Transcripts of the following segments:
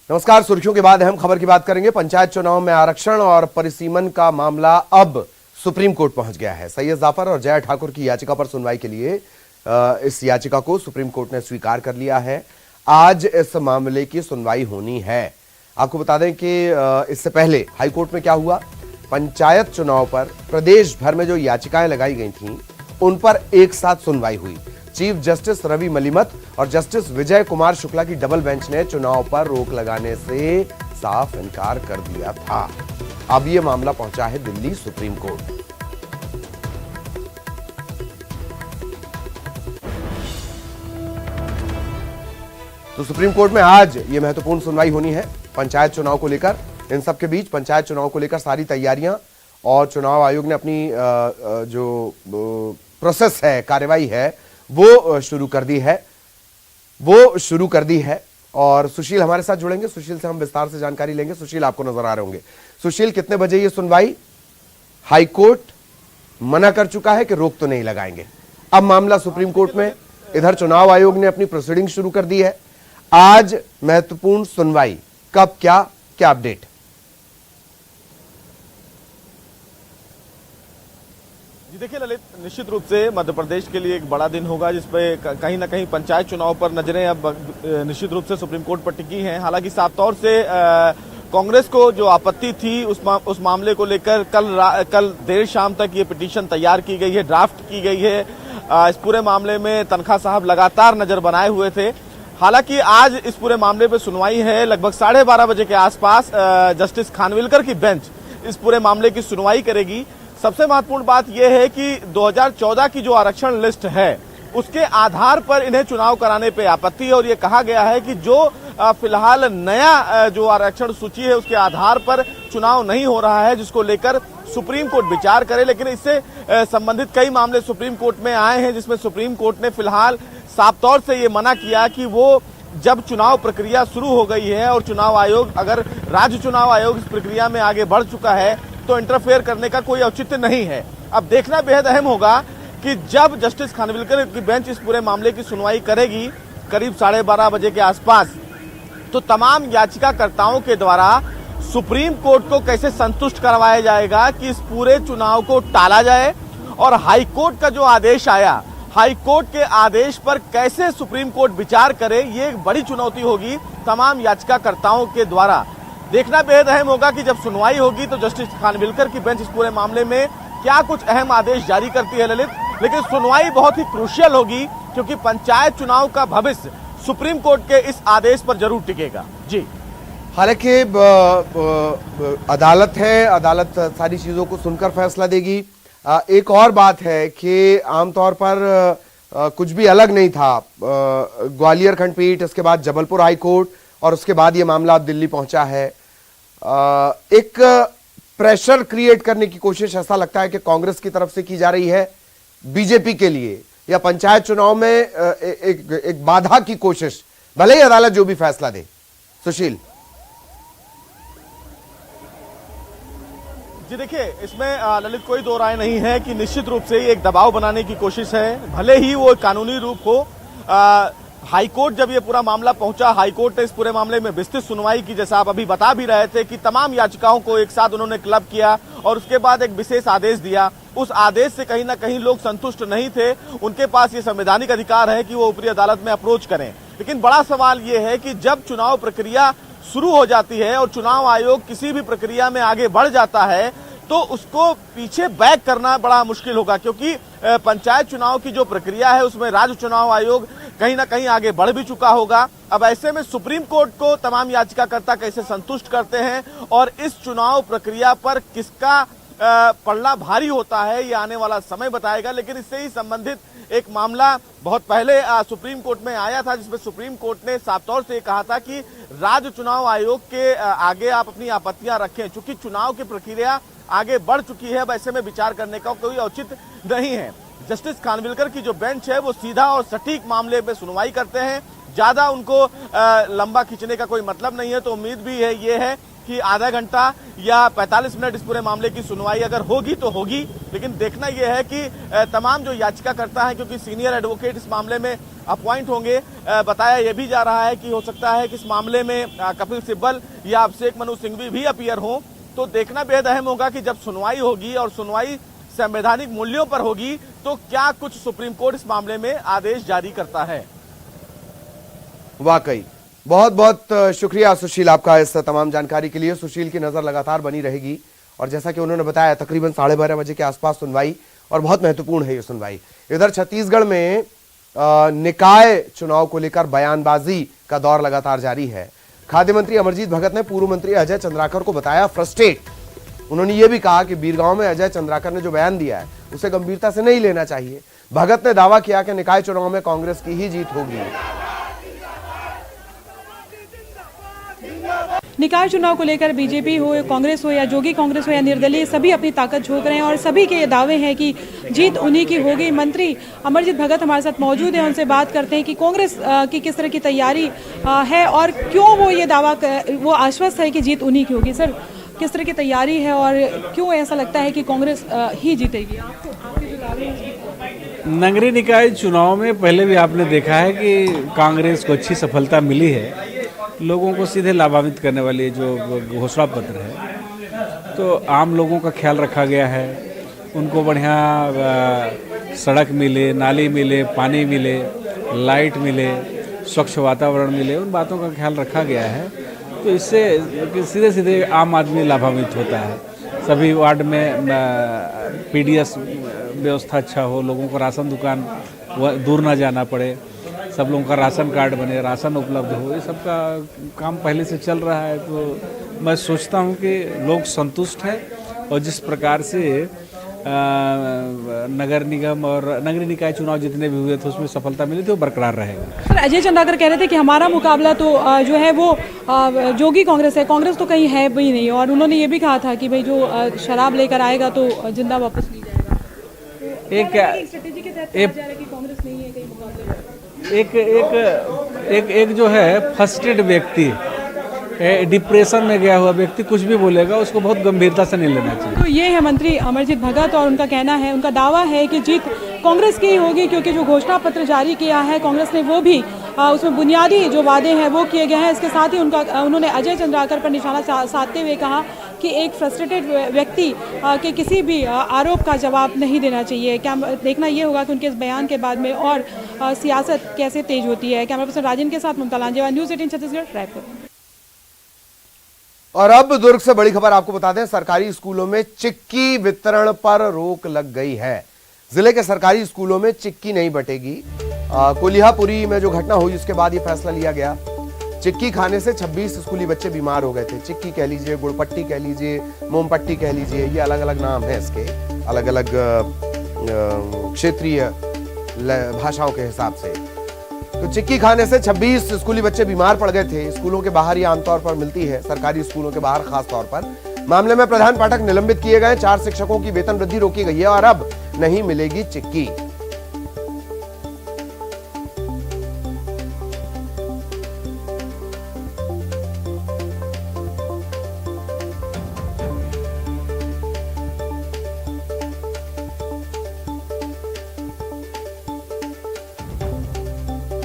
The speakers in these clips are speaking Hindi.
नमस्कार। सुर्खियों के बाद अहम खबर की बात करेंगे। पंचायत चुनाव में आरक्षण और परिसीमन का मामला अब सुप्रीम कोर्ट पहुंच गया है। सैयद जाफर और जया ठाकुर की याचिका पर सुनवाई के लिए इस याचिका को सुप्रीम कोर्ट ने स्वीकार कर लिया है। आज इस मामले की सुनवाई होनी है। आपको बता दें कि इससे पहले हाईकोर्ट में क्या हुआ, पंचायत चुनाव पर प्रदेश भर में जो याचिकाएं लगाई गई थीं उन पर एक साथ सुनवाई हुई। चीफ जस्टिस रवि मलिमत और जस्टिस विजय कुमार शुक्ला की डबल बेंच ने चुनाव पर रोक लगाने से साफ इनकार कर दिया था। अब यह मामला पहुंचा है दिल्ली सुप्रीम कोर्ट। तो सुप्रीम कोर्ट में आज यह महत्वपूर्ण सुनवाई होनी है पंचायत चुनाव को लेकर। इन सब के बीच पंचायत चुनाव को लेकर सारी तैयारियां और चुनाव आयोग ने अपनी जो प्रोसेस है, कार्यवाही है, वो शुरू कर दी है। और सुशील हमारे साथ जुड़ेंगे। सुशील से हम विस्तार से जानकारी लेंगे। सुशील, आपको नजर आ रहे होंगे। सुशील, कितने बजे ये सुनवाई? हाईकोर्ट मना कर चुका है कि रोक तो नहीं लगाएंगे। अब मामला सुप्रीम कोर्ट में, इधर चुनाव आयोग ने अपनी प्रोसीडिंग शुरू कर दी है। आज महत्वपूर्ण सुनवाई, कब, क्या अपडेट? जी देखिए ललित, निश्चित रूप से मध्य प्रदेश के लिए एक बड़ा दिन होगा जिसपे कहीं ना कहीं पंचायत चुनाव पर नजरें अब निश्चित रूप से सुप्रीम कोर्ट पर टिकी हैं। हालांकि साफ तौर से कांग्रेस को जो आपत्ति थी उस मामले को लेकर कल देर शाम तक ये पिटीशन तैयार की गई है, ड्राफ्ट की गई है। इस पूरे मामले में तनखा साहब लगातार नजर बनाए हुए थे। हालांकि आज इस पूरे मामले पे सुनवाई है। लगभग 12:30 बजे के आसपास जस्टिस खानविलकर की बेंच इस पूरे मामले की सुनवाई करेगी। सबसे महत्वपूर्ण बात यह है कि 2014 की जो आरक्षण लिस्ट है उसके आधार पर इन्हें चुनाव कराने पे आपत्ति है और ये कहा गया है कि जो फिलहाल नया जो आरक्षण सूची है उसके आधार पर चुनाव नहीं हो रहा है, जिसको लेकर सुप्रीम कोर्ट विचार करे। लेकिन इससे संबंधित कई मामले सुप्रीम कोर्ट में आए हैं जिसमें सुप्रीम कोर्ट ने फिलहाल साफ तौर से ये मना किया कि वो जब चुनाव प्रक्रिया शुरू हो गई है और चुनाव आयोग, अगर राज्य चुनाव आयोग इस प्रक्रिया में आगे बढ़ चुका है तो इंटरफेयर करने का कोई औचित्य नहीं है। अब देखना बेहद अहम होगा कि जब जस्टिस खानविलकर की बेंच इस पूरे मामले की सुनवाई करेगी करीब 12:30 बजे के आसपास, तो तमाम याचिकाकर्ताओं के द्वारा सुप्रीम कोर्ट को कैसे संतुष्ट करवाया जाएगा कि इस पूरे चुनाव को टाला जाए। और हाईकोर्ट का जो आदेश आया, हाईकोर्ट के आदेश पर कैसे सुप्रीम कोर्ट विचार करे, ये एक बड़ी चुनौती होगी तमाम याचिकाकर्ताओं के द्वारा। देखना बेहद अहम होगा कि जब सुनवाई होगी तो जस्टिस खानविलकर की बेंच इस पूरे मामले में क्या कुछ अहम आदेश जारी करती है ललित। लेकिन सुनवाई बहुत ही क्रूशियल होगी क्योंकि पंचायत चुनाव का भविष्य सुप्रीम कोर्ट के इस आदेश पर जरूर टिकेगा। जी, हालांकि अदालत है, अदालत सारी चीजों को सुनकर फैसला देगी। एक और बात है कि आमतौर पर कुछ भी अलग नहीं था। ग्वालियर खंडपीठ, इसके बाद जबलपुर हाईकोर्ट और उसके बाद ये मामला अब दिल्ली पहुंचा है। एक प्रेशर क्रिएट करने की कोशिश ऐसा लगता है कि कांग्रेस की तरफ से की जा रही है बीजेपी के लिए, या पंचायत चुनाव में एक बाधा की कोशिश, भले ही अदालत जो भी फैसला दे। सुशील जी देखिए, इसमें ललित कोई दो राय नहीं है कि निश्चित रूप से एक दबाव बनाने की कोशिश है, भले ही वो कानूनी रूप हो। हाईकोर्ट जब ये पूरा मामला पहुंचा, हाईकोर्ट ने इस पूरे मामले में विस्तृत सुनवाई की, जैसा आप अभी बता भी रहे थे कि तमाम याचिकाओं को एक साथ उन्होंने क्लब किया और उसके बाद एक विशेष आदेश दिया। उस आदेश से कहीं ना कहीं लोग संतुष्ट नहीं थे। उनके पास ये संवैधानिक अधिकार है कि वो ऊपरी अदालत में अप्रोच करें। लेकिन बड़ा सवाल ये है कि जब चुनाव प्रक्रिया शुरू हो जाती है और चुनाव आयोग किसी भी प्रक्रिया में आगे बढ़ जाता है तो उसको पीछे बैक करना बड़ा मुश्किल होगा, क्योंकि पंचायत चुनाव की जो प्रक्रिया है उसमें राज्य चुनाव आयोग कहीं ना कहीं आगे बढ़ भी चुका होगा। अब ऐसे में सुप्रीम कोर्ट को तमाम याचिकाकर्ता कैसे संतुष्ट करते हैं और इस चुनाव प्रक्रिया पर किसका पलड़ा भारी होता है, ये आने वाला समय बताएगा। लेकिन इससे ही संबंधित एक मामला बहुत पहले सुप्रीम कोर्ट में आया था जिसमें सुप्रीम कोर्ट ने साफ तौर से कहा था कि राज्य चुनाव आयोग के आगे आप अपनी आपत्तियां रखें, चूंकि चुनाव की प्रक्रिया आगे बढ़ चुकी है। अब ऐसे में विचार करने का कोई औचित्य नहीं है। जस्टिस खानविलकर की जो बेंच है वो सीधा और सटीक मामले में सुनवाई करते हैं, ज्यादा उनको लंबा खींचने का कोई मतलब नहीं है। तो उम्मीद भी है ये है कि आधा घंटा या 45 मिनट इस पूरे मामले की सुनवाई अगर होगी तो होगी, लेकिन देखना यह है कि तमाम जो याचिकाकर्ता हैं, क्योंकि सीनियर एडवोकेट इस मामले में अपॉइंट होंगे, बताया यह भी जा रहा है कि हो सकता है कि इस मामले में कपिल सिब्बल या अभिषेक मनु सिंघवी भी अपीयर हों। तो देखना बेहद अहम होगा कि जब सुनवाई होगी और सुनवाई संवैधानिक मूल्यों पर होगी तो क्या कुछ सुप्रीम कोर्ट इस मामले में आदेश जारी करता है। वाकई बहुत बहुत शुक्रिया सुशील आपका इस तमाम जानकारी के लिए। सुशील की नजर लगातार बनी रहेगी और जैसा कि उन्होंने बताया तकरीबन 12:30 बजे के आसपास सुनवाई, और बहुत महत्वपूर्ण है ये सुनवाई। इधर छत्तीसगढ़ में निकाय चुनाव को लेकर बयानबाजी का दौर लगातार जारी है। खाद्य मंत्री अमरजीत भगत ने पूर्व मंत्री अजय चंद्राकर को बताया फ्रस्ट्रेट। उन्होंने ये भी कहा कि बीरगांव में अजय चंद्राकर ने जो बयान दिया है उसे गंभीरता से नहीं लेना चाहिए। भगत ने दावा किया कि निकाय चुनाव में कांग्रेस की ही जीत होगी। निकाय चुनाव को लेकर बीजेपी हो, कांग्रेस हो या जोगी कांग्रेस हो या निर्दलीय, सभी अपनी ताकत झोंक रहे हैं और सभी के ये दावे हैं कि जीत उन्हीं की होगी। मंत्री अमरजीत भगत हमारे साथ मौजूद हैं, उनसे बात करते हैं कि कांग्रेस की किस तरह की तैयारी है और क्यों वो ये दावा वो आश्वस्त है कि जीत उन्हीं की होगी। सर, किस तरह की तैयारी है और क्यों ऐसा लगता है कि कांग्रेस ही जीतेगी? आपके जो दावे हैं। नगरीय निकाय चुनाव में पहले भी आपने देखा है कि कांग्रेस को अच्छी सफलता मिली है। लोगों को सीधे लाभान्वित करने वाली जो घोषणा पत्र है, तो आम लोगों का ख्याल रखा गया है। उनको बढ़िया सड़क मिले, नाली मिले, पानी मिले, लाइट मिले, स्वच्छ वातावरण मिले, उन बातों का ख्याल रखा गया है। तो इससे सीधे सीधे आम आदमी लाभान्वित होता है। सभी वार्ड में पीडीएस व्यवस्था अच्छा हो, लोगों को राशन दुकान दूर ना जाना पड़े, सब लोगों का राशन कार्ड बने, राशन उपलब्ध हो, ये सब का काम पहले से चल रहा है। तो मैं सोचता हूँ कि लोग संतुष्ट हैं और जिस प्रकार से नगर निगम और नगरीय निकाय चुनाव जितने भी हुए थे उसमें सफलता मिली थी, वो बरकरार रहेगा। सर, अजय चंद्राकर कह रहे थे कि हमारा मुकाबला तो जो है वो जोगी कांग्रेस है, कांग्रेस तो कहीं है भी नहीं, और उन्होंने ये भी कहा था कि भाई जो शराब लेकर आएगा तो जिंदा वापस नहीं जाएगा। एक स्ट्रेटेजी के तहत कहा जा रहा है कि कांग्रेस नहीं है कहीं मुकाबले में। एक जो है फर्स्टेड व्यक्ति, डिप्रेशन में गया हुआ व्यक्ति कुछ भी बोलेगा उसको बहुत गंभीरता से नहीं लेना चाहिए। तो ये है मंत्री अमरजीत भगत और उनका कहना है, उनका दावा है कि जीत कांग्रेस की ही होगी, क्योंकि जो घोषणा पत्र जारी किया है कांग्रेस ने वो भी उसमें बुनियादी जो वादे हैं वो किए गए हैं। इसके साथ ही उन्होंने अजय चंद्राकर पर निशाना साधते हुए कहा कि एक फ्रस्ट्रेटेड व्यक्ति के किसी भी आरोप का जवाब नहीं देना चाहिए। क्या देखना ये होगा कि उनके इस बयान के बाद में और सियासत कैसे तेज होती है। कैमरा पर्सन राजन के साथ ममता लांजेवाल, न्यूज़ 18 छत्तीसगढ़, रायपुर। और अब दुर्ग से बड़ी खबर आपको बता दें, सरकारी स्कूलों में चिक्की वितरण पर रोक लग गई है। जिले के सरकारी स्कूलों में चिक्की नहीं बटेगी। कोल्हापुरी में जो घटना हुई उसके बाद ये फैसला लिया गया। चिक्की खाने से 26 स्कूली बच्चे बीमार हो गए थे। चिक्की कह लीजिए, गुड़पट्टी कह लीजिए, मोमपट्टी कह लीजिए, ये अलग अलग नाम है इसके, अलग अलग क्षेत्रीय भाषाओं के हिसाब से। तो चिक्की खाने से 26 स्कूली बच्चे बीमार पड़ गए थे। स्कूलों के बाहर ये आमतौर पर मिलती है, सरकारी स्कूलों के बाहर खास तौर पर। मामले में प्रधान पाठक निलंबित किए गए, 4 शिक्षकों की वेतन वृद्धि रोकी गई है और अब नहीं मिलेगी चिक्की।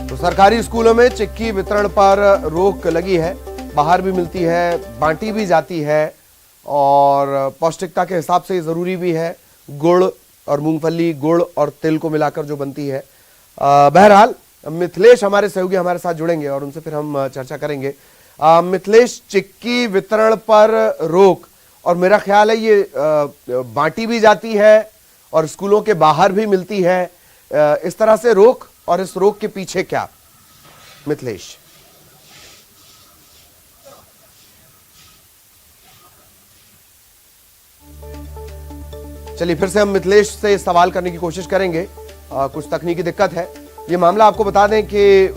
तो सरकारी स्कूलों में चिक्की वितरण पर रोक लगी है। बाहर भी मिलती है, बांटी भी जाती है और पौष्टिकता के हिसाब से जरूरी भी है। गुड़ और मूंगफली, गुड़ और तिल को मिलाकर जो बनती है। बहरहाल मिथिलेश हमारे सहयोगी हमारे साथ जुड़ेंगे और उनसे फिर हम चर्चा करेंगे। मिथिलेश, चिक्की वितरण पर रोक, और मेरा ख्याल है ये बांटी भी जाती है और स्कूलों के बाहर भी मिलती है, इस तरह से रोक, और इस रोक के पीछे क्या मिथिलेश? चलिए फिर से हम मिथिलेश से सवाल करने की कोशिश करेंगे। कुछ तकनीकी दिक्कत है। ये मामला आपको बता दें कि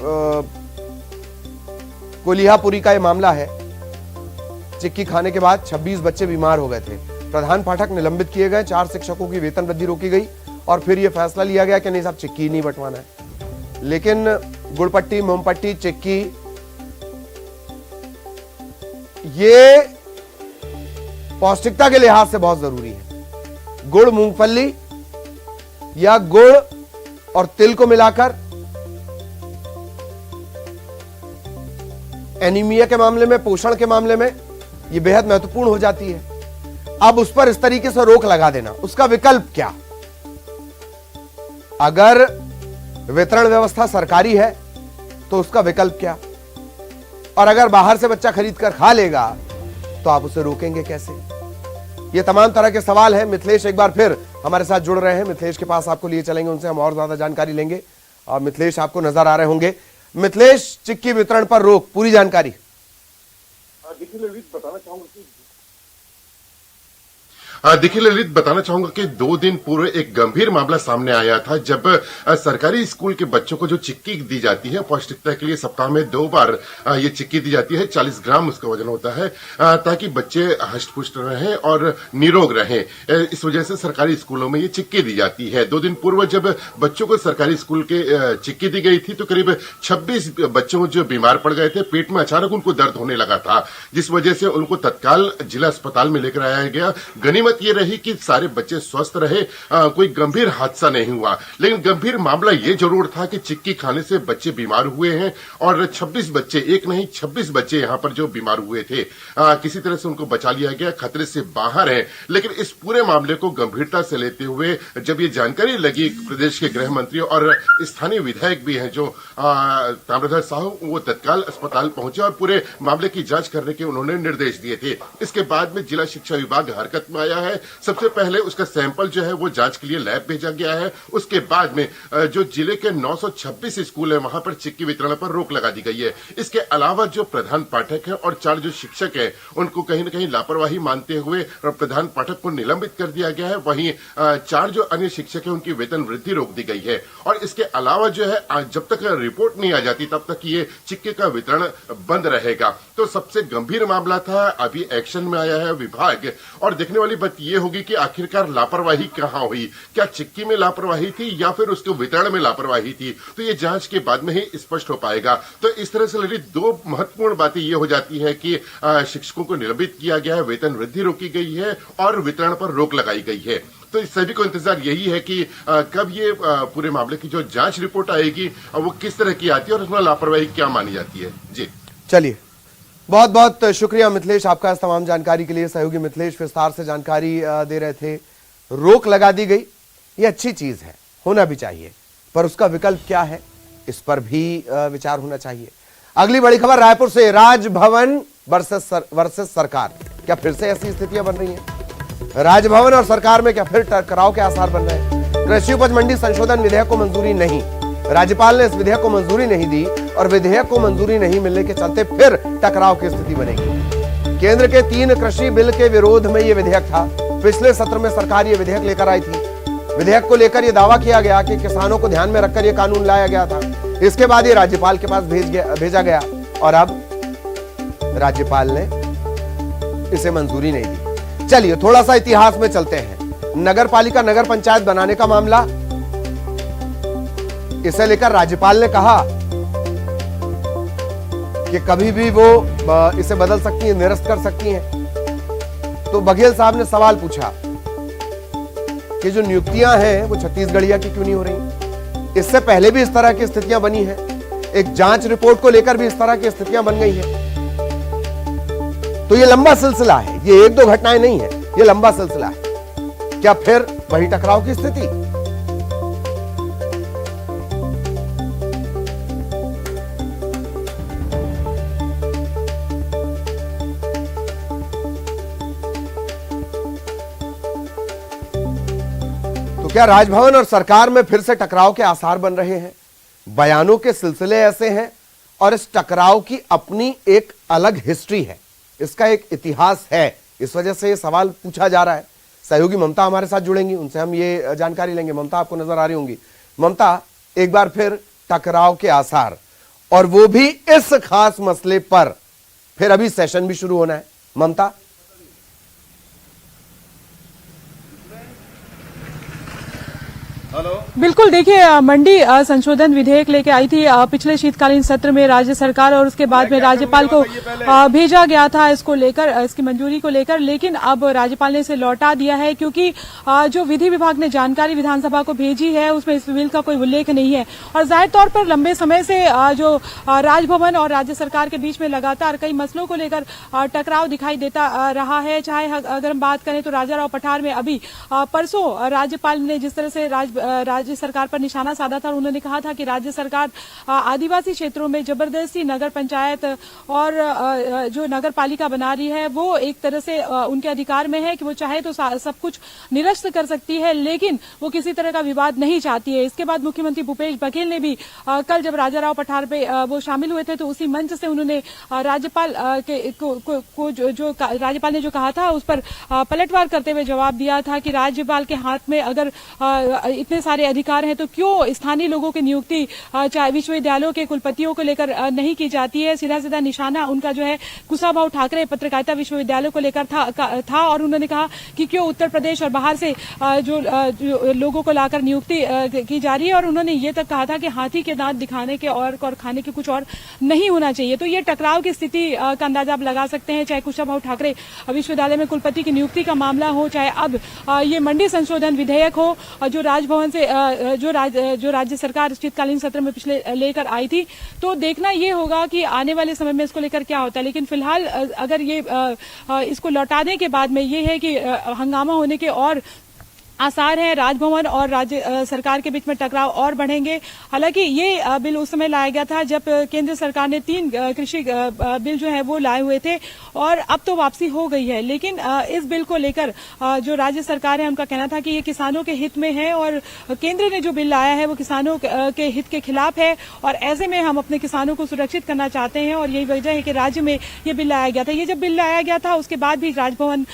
कोल्हापुरी का ये मामला है। चिक्की खाने के बाद 26 बच्चे बीमार हो गए थे। प्रधान पाठक निलंबित किए गए, 4 शिक्षकों की वेतन वृद्धि रोकी गई और फिर यह फैसला लिया गया कि नहीं साहब, चिक्की नहीं बंटवाना है। लेकिन गुड़पट्टी, मोमपट्टी, चिक्की, ये पौष्टिकता के लिहाज से बहुत जरूरी है। गुड़ मूंगफली या गुड़ और तिल को मिलाकर एनीमिया के मामले में, पोषण के मामले में यह बेहद महत्वपूर्ण हो जाती है। अब उस पर इस तरीके से रोक लगा देना, उसका विकल्प क्या? अगर वितरण व्यवस्था सरकारी है तो उसका विकल्प क्या? और अगर बाहर से बच्चा खरीद कर खा लेगा तो आप उसे रोकेंगे कैसे? ये तमाम तरह के सवाल हैं। मिथिलेश एक बार फिर हमारे साथ जुड़ रहे हैं। मिथिलेश के पास आपको लिए चलेंगे, उनसे हम और ज्यादा जानकारी लेंगे। और मिथिलेश आपको नजर आ रहे होंगे। मिथिलेश, चिक्की वितरण पर रोक, पूरी जानकारी। देखिए ललित, बताना चाहूंगा कि 2 दिन पूर्व एक गंभीर मामला सामने आया था, जब सरकारी स्कूल के बच्चों को जो चिक्की दी जाती है पौष्टिकता के लिए, सप्ताह में 2 बार ये चिक्की दी जाती है। 40 ग्राम उसका वजन होता है, ताकि बच्चे हष्ट-पुष्ट रहें और निरोग रहें। इस वजह से सरकारी स्कूलों में ये चिक्की दी जाती है। 2 दिन पूर्व जब बच्चों को सरकारी स्कूल के चिक्की दी गई थी तो करीब 26 बच्चों जो बीमार पड़ गए थे, पेट में अचानक उनको दर्द होने लगा था, जिस वजह से उनको तत्काल जिला अस्पताल में लेकर आया गया। गनीमत ये रही कि सारे बच्चे स्वस्थ रहे, कोई गंभीर हादसा नहीं हुआ। लेकिन गंभीर मामला ये जरूर था कि चिक्की खाने से बच्चे बीमार हुए हैं और 26 बच्चे, एक नहीं 26 बच्चे यहां पर जो बीमार हुए थे, किसी तरह से उनको बचा लिया गया, खतरे से बाहर है। लेकिन इस पूरे मामले को गंभीरता से लेते हुए जब ये जानकारी लगी, प्रदेश के गृह मंत्री और स्थानीय विधायक भी हैं जो ताम्रध्वज साहू, वो तत्काल अस्पताल पहुंचे और पूरे मामले की जांच करने के उन्होंने निर्देश दिए थे। इसके बाद में जिला शिक्षा विभाग हरकत में आया है। सबसे पहले उसका सैंपल जो है वो जांच के लिए लैब भेजा गया है। उसके बाद में जो जिले के 926 स्कूल है वहां पर चिक्की वितरण पर रोक लगा दी गई है। इसके अलावा जो प्रधान पाठक है और 4 जो शिक्षक है, उनको कहीं न कहीं लापरवाही मानते हुए प्रधान पाठक को निलंबित कर दिया गया है। वहीं 4 जो अन्य शिक्षक है उनकी वेतन वृद्धि रोक दी गई है। और इसके अलावा जो है जब तक रिपोर्ट नहीं आ जाती तब तक ये चिक्की का वितरण बंद रहेगा। तो सबसे गंभीर मामला था, अभी एक्शन में आया है विभाग। और देखने वाली बात ये होगी कि आखिरकार लापरवाही कहां हुई, क्या चिक्की में लापरवाही थी या फिर उसके वितरण में लापरवाही थी, तो ये जांच के बाद में ही स्पष्ट हो पाएगा। तो इस तरह से ललित 2 महत्वपूर्ण बातें ये हो जाती है कि शिक्षकों को निलंबित किया गया है, वेतन वृद्धि रोकी गई है और वितरण पर रोक लगाई गई है। तो इस सभी को इंतजार यही है कि कब ये पूरे मामले की जो जांच रिपोर्ट आएगी वो किस तरह की आती है और उसमें लापरवाही क्या मानी जाती है। जी चलिए, बहुत बहुत शुक्रिया मिथिलेश आपका इस तमाम जानकारी के लिए। सहयोगी मिथिलेश विस्तार से जानकारी दे रहे थे। रोक लगा दी गई, ये अच्छी चीज है, होना भी चाहिए, पर उसका विकल्प क्या है, इस पर भी विचार होना चाहिए। अगली बड़ी खबर रायपुर से, राजभवन वर्सेस सरकार। क्या फिर से ऐसी स्थितियां बन रही हैं? राजभवन और सरकार में क्या फिर टकराव के आसार बन रहे हैं? कृषि उपज मंडी संशोधन विधेयक को मंजूरी नहीं, राज्यपाल ने इस विधेयक को मंजूरी नहीं दी और विधेयक को मंजूरी नहीं मिलने के चलते फिर टकराव की स्थिति बनेगी। केंद्र के 3 कृषि बिल के विरोध में यह विधेयक था। पिछले सत्र में सरकार यह विधेयक लेकर आई थी। विधेयक को लेकर यह दावा किया गया कि किसानों को ध्यान में रखकर यह कानून लाया गया था। इसके बाद ये राज्यपाल के पास भेजा गया और अब राज्यपाल ने इसे मंजूरी नहीं दी। चलिए थोड़ा सा इतिहास में चलते हैं। नगर पालिका, नगर पंचायत बनाने का मामला, इसे लेकर राज्यपाल ने कहा कि कभी भी वो इसे बदल सकती हैं, निरस्त कर सकती हैं। तो बघेल साहब ने सवाल पूछा कि जो नियुक्तियां हैं वो छत्तीसगढ़िया की क्यों नहीं हो रही? इससे पहले भी इस तरह की स्थितियां बनी हैं। एक जांच रिपोर्ट को लेकर भी इस तरह की स्थितियां बन गई हैं। तो ये लंबा सिलसिला है, ये 1-2 घटनाएं नहीं है, ये लंबा सिलसिला है। क्या फिर वही टकराव की स्थिति? क्या राजभवन और सरकार में फिर से टकराव के आसार बन रहे हैं? बयानों के सिलसिले ऐसे हैं और इस टकराव की अपनी एक अलग हिस्ट्री है, इसका एक इतिहास है। इस वजह से ये सवाल पूछा जा रहा है। सहयोगी ममता हमारे साथ जुड़ेंगी, उनसे हम ये जानकारी लेंगे। ममता आपको नजर आ रही होंगी। ममता, एक बार फिर टकराव के आसार, और वो भी इस खास मसले पर। फिर अभी सेशन भी शुरू होना है। ममता, बिल्कुल, देखिए मंडी संशोधन विधेयक लेके आई थी पिछले शीतकालीन सत्र में राज्य सरकार, और उसके बाद में राज्यपाल को भेजा गया था इसको लेकर, इसकी मंजूरी को लेकर, लेकिन अब राज्यपाल ने इसे लौटा दिया है क्योंकि जो विधि विभाग ने जानकारी विधानसभा को भेजी है उसमें इस बिल का कोई उल्लेख नहीं है। और जाहिर तौर पर लंबे समय से जो राजभवन और राज्य सरकार के बीच में लगातार कई मसलों को लेकर टकराव दिखाई देता रहा है। चाहे अगर हम बात करें तो राजाराव पठार में अभी परसों राज्यपाल ने जिस तरह से राज्य सरकार पर निशाना साधा था, उन्होंने कहा था कि राज्य सरकार आदिवासी क्षेत्रों में जबरदस्ती नगर पंचायत और जो नगर पालिका बना रही है वो एक तरह से उनके अधिकार में है कि वो चाहे तो सब कुछ निरस्त कर सकती है, लेकिन वो किसी तरह का विवाद नहीं चाहती है। इसके बाद मुख्यमंत्री भूपेश बघेल ने भी कल जब राजाराव पठार पे वो शामिल हुए थे तो उसी मंच से उन्होंने राज्यपाल को जो राज्यपाल ने जो कहा था उस पर पलटवार करते हुए जवाब दिया था कि राज्यपाल के हाथ में अगर इतने सारे अधिकार हैं तो क्यों स्थानीय लोगों की नियुक्ति चाहे विश्वविद्यालयों के कुलपतियों को लेकर नहीं की जाती है। सीधा सीधा निशाना उनका जो है कुशाभाऊ ठाकरे पत्रकारिता विश्वविद्यालय को लेकर था और उन्होंने कहा कि क्यों उत्तर प्रदेश और बाहर से जो लोगों को लाकर नियुक्ति की जा रही है, और उन्होंने ये तक कहा था कि हाथी के दांत दिखाने के और खाने के कुछ और नहीं होना चाहिए। तो ये टकराव की स्थिति का अंदाजा आप लगा सकते हैं, चाहे कुशाभाऊ ठाकरे विश्वविद्यालय में कुलपति की नियुक्ति का मामला हो, चाहे अब ये मंडी संशोधन विधेयक हो जो राजभवन से जो राज्य सरकार शीतकालीन सत्र में पिछले लेकर आई थी। तो देखना ये होगा कि आने वाले समय में इसको लेकर क्या होता है, लेकिन फिलहाल अगर ये इसको लौटाने के बाद में ये है कि हंगामा होने के और आसार है, राजभवन और राज्य सरकार के बीच में टकराव और बढ़ेंगे। हालांकि ये बिल उस समय लाया गया था जब केंद्र सरकार ने 3 कृषि बिल जो है वो लाए हुए थे और अब तो वापसी हो गई है, लेकिन इस बिल को लेकर जो राज्य सरकार है उनका कहना था कि ये किसानों के हित में है और केंद्र ने जो बिल लाया है वो किसानों के हित के खिलाफ है और ऐसे में हम अपने किसानों को सुरक्षित करना चाहते हैं और यही वजह है कि राज्य में ये बिल लाया गया था। ये जब बिल लाया गया था उसके बाद भी राजभवन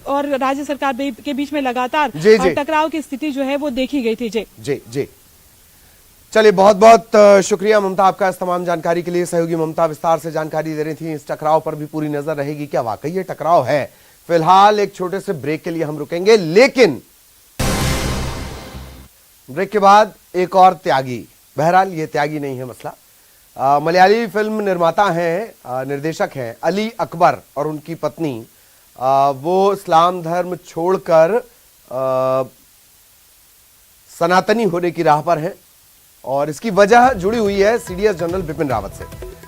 और राज्य सरकार के बीच में लगातार टकराव की स्थिति जो है वो देखी गई थी। जी चलिए, बहुत बहुत शुक्रिया ममता आपका इस तमाम जानकारी के लिए। सहयोगी ममता विस्तार से जानकारी दे रही थी। इस टकराव पर भी पूरी नजर रहेगी, क्या वाकई ये टकराव है। फिलहाल एक छोटे से ब्रेक के लिए हम रुकेंगे, लेकिन ब्रेक के बाद एक और त्यागी, बहरहाल ये त्यागी नहीं है मसला। मलयाली फिल्म निर्माता हैं, निर्देशक हैं अली अकबर और उनकी पत्नी, वो इस्लाम धर्म छोड़कर सनातनी होने की राह पर हैं और इसकी वजह जुड़ी हुई है सीडीएस जनरल बिपिन रावत से।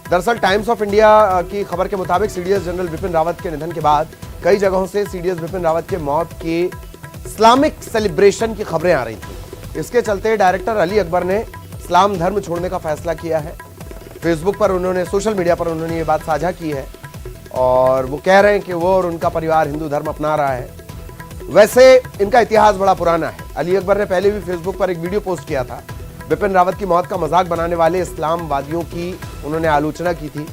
दरअसल टाइम्स ऑफ इंडिया की खबर के मुताबिक सीडीएस जनरल बिपिन रावत के निधन के बाद कई जगहों से सीडीएस बिपिन रावत के मौत के इस्लामिक सेलिब्रेशन की खबरें आ रही थी। इसके चलते डायरेक्टर अली अकबर ने इस्लाम धर्म छोड़ने का फैसला किया है। फेसबुक पर उन्होंने, सोशल मीडिया पर उन्होंने ये बात साझा की है और वो कह रहे हैं कि वो और उनका परिवार हिंदू धर्म अपना रहा है। वैसे इनका इतिहास बड़ा पुराना है। अली अकबर ने पहले भी फेसबुक पर एक वीडियो पोस्ट किया था। बिपिन रावत की मौत का मजाक बनाने वाले इस्लामवादियों की उन्होंने आलोचना की थी।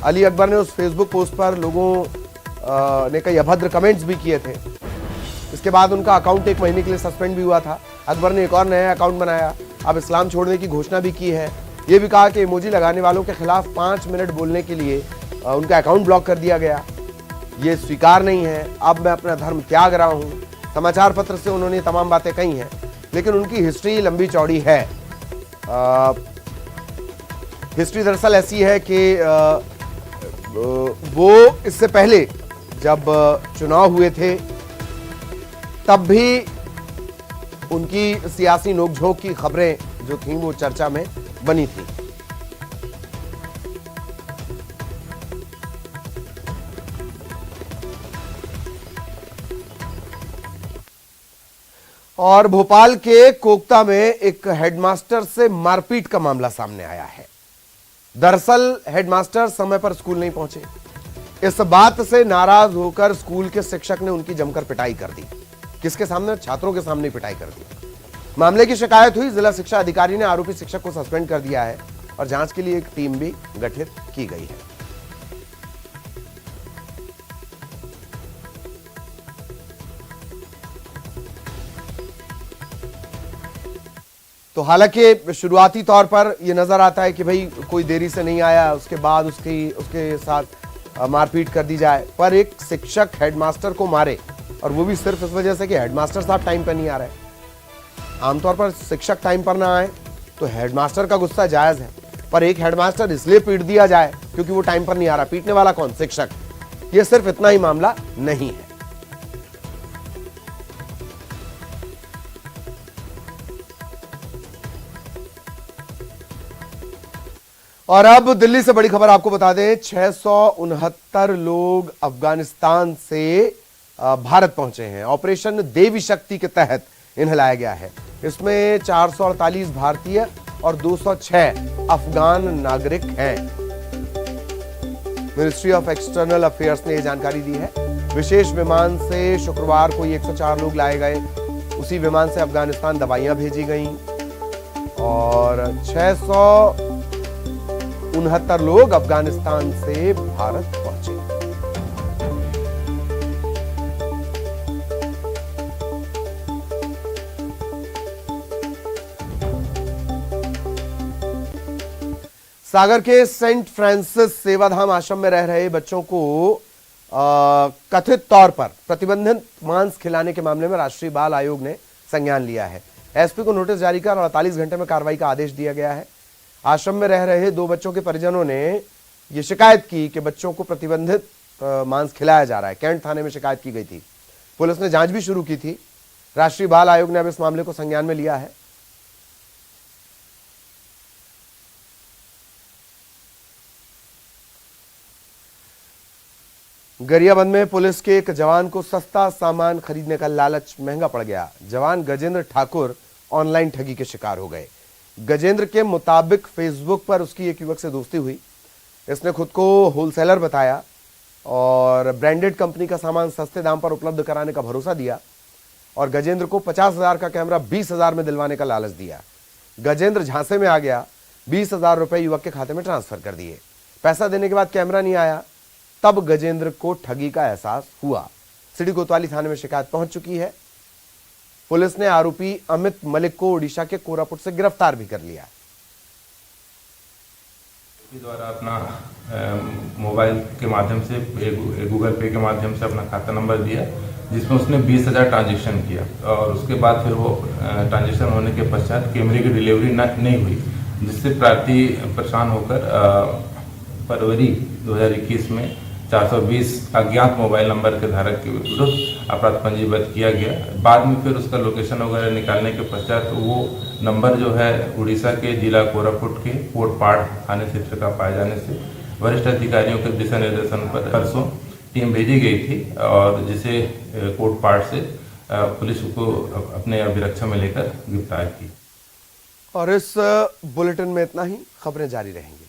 अली अकबर ने उस फेसबुक पोस्ट पर लोगों ने कई अभद्र कमेंट्स भी किए थे। इसके बाद उनका अकाउंट 1 महीने के लिए सस्पेंड भी हुआ था। अकबर ने एक और नया अकाउंट बनाया, अब इस्लाम छोड़ने की घोषणा भी की है। ये भी कहा कि इमोजी लगाने वालों के खिलाफ 5 मिनट बोलने के लिए उनका अकाउंट ब्लॉक कर दिया गया। ये स्वीकार नहीं है, अब मैं अपना धर्म त्याग रहा हूं। समाचार पत्र से उन्होंने तमाम बातें कही हैं, लेकिन उनकी हिस्ट्री लंबी चौड़ी है। हिस्ट्री दरअसल ऐसी है कि वो इससे पहले जब चुनाव हुए थे तब भी उनकी सियासी नोकझोंक की खबरें जो थी वो चर्चा में बनी थी। और भोपाल के कोकता में एक हेडमास्टर से मारपीट का मामला सामने आया है। दरअसल हेडमास्टर समय पर स्कूल नहीं पहुंचे। इस बात से नाराज होकर स्कूल के शिक्षक ने उनकी जमकर पिटाई कर दी। किसके सामने? छात्रों के सामने पिटाई कर दी। मामले की शिकायत हुई, जिला शिक्षा अधिकारी ने आरोपी शिक्षक को सस्पेंड कर दिया है और जांच के लिए एक टीम भी गठित की गई है। तो हालांकि शुरुआती तौर पर यह नजर आता है कि भाई कोई देरी से नहीं आया, उसके बाद उसके साथ मारपीट कर दी जाए, पर एक शिक्षक हेडमास्टर को मारे और वो भी सिर्फ इस वजह से कि हेडमास्टर साहब टाइम पर नहीं आ रहे। आमतौर पर शिक्षक टाइम पर ना आए तो हेडमास्टर का गुस्सा जायज है, पर एक हेडमास्टर इसलिए पीट दिया जाए क्योंकि वो टाइम पर नहीं आ रहा। पीटने वाला कौन? शिक्षक। ये सिर्फ इतना ही मामला नहीं है। और अब दिल्ली से बड़ी खबर आपको बता दें, 669 लोग अफगानिस्तान से भारत पहुंचे हैं। ऑपरेशन देवी शक्ति के तहत इन्हें लाया गया है। इसमें 448 भारतीय और 206 अफगान नागरिक हैं। मिनिस्ट्री ऑफ एक्सटर्नल अफेयर्स ने यह जानकारी दी है। विशेष विमान से शुक्रवार को 104 लोग लाए गए। उसी विमान से अफगानिस्तान दवाइयां भेजी गईं और 669 लोग अफगानिस्तान से भारत पहुंचे। सागर के सेंट फ्रांसिस सेवाधाम आश्रम में रह रहे बच्चों को कथित तौर पर प्रतिबंधित मांस खिलाने के मामले में राष्ट्रीय बाल आयोग ने संज्ञान लिया है। एसपी को नोटिस जारी कर 48 घंटे में कार्रवाई का आदेश दिया गया है। आश्रम में रह रहे 2 बच्चों के परिजनों ने यह शिकायत की कि बच्चों को प्रतिबंधित मांस खिलाया जा रहा है। कैंट थाने में शिकायत की गई थी। पुलिस ने जांच भी शुरू की थी। राष्ट्रीय बाल आयोग ने अब इस मामले को संज्ञान में लिया है। गरियाबंद में पुलिस के एक जवान को सस्ता सामान खरीदने का लालच महंगा पड़ गया। जवान गजेंद्र ठाकुर ऑनलाइन ठगी के शिकार हो गए। गजेंद्र के मुताबिक फेसबुक पर उसकी एक युवक से दोस्ती हुई। इसने खुद को होलसेलर बताया और ब्रांडेड कंपनी का सामान सस्ते दाम पर उपलब्ध कराने का भरोसा दिया और गजेंद्र को 50,000 का कैमरा 20,000 में दिलवाने का लालच दिया। गजेंद्र झांसे में आ गया। 20,000 रुपए युवक के खाते में ट्रांसफर कर दिए। पैसा देने के बाद कैमरा नहीं आया। तब गजेंद्र को ठगी का एहसास हुआ। सिटी कोतवाली थाने में शिकायत पहुंच चुकी है। पुलिस ने आरोपी अमित मलिक को ओडिशा के कोरापुट से गिरफ्तार भी कर लिया। द्वारा अपना मोबाइल के माध्यम से गूगल पे के माध्यम से अपना खाता नंबर दिया, जिसमें उसने 20,000 ट्रांजैक्शन किया और उसके बाद फिर वो ट्रांजैक्शन होने के पश्चात कैमरे की डिलीवरी नहीं हुई, जिससे प्रार्थी परेशान होकर फरवरी 2021 में 420 अज्ञात मोबाइल नंबर के धारक के विरुद्ध अपराध पंजीबद्ध किया गया। बाद में फिर उसका लोकेशन वगैरह निकालने के पश्चात वो नंबर जो है उड़ीसा के जिला कोरापुट के कोटपाड़ थाने क्षेत्र का पाए जाने से वरिष्ठ अधिकारियों के दिशा निर्देशन पर परसों टीम भेजी गई थी और जिसे कोटपाड़ से पुलिस को अपने अभिरक्षा में लेकर गिरफ्तार की। और इस बुलेटिन में इतना ही। खबरें जारी रहेंगी।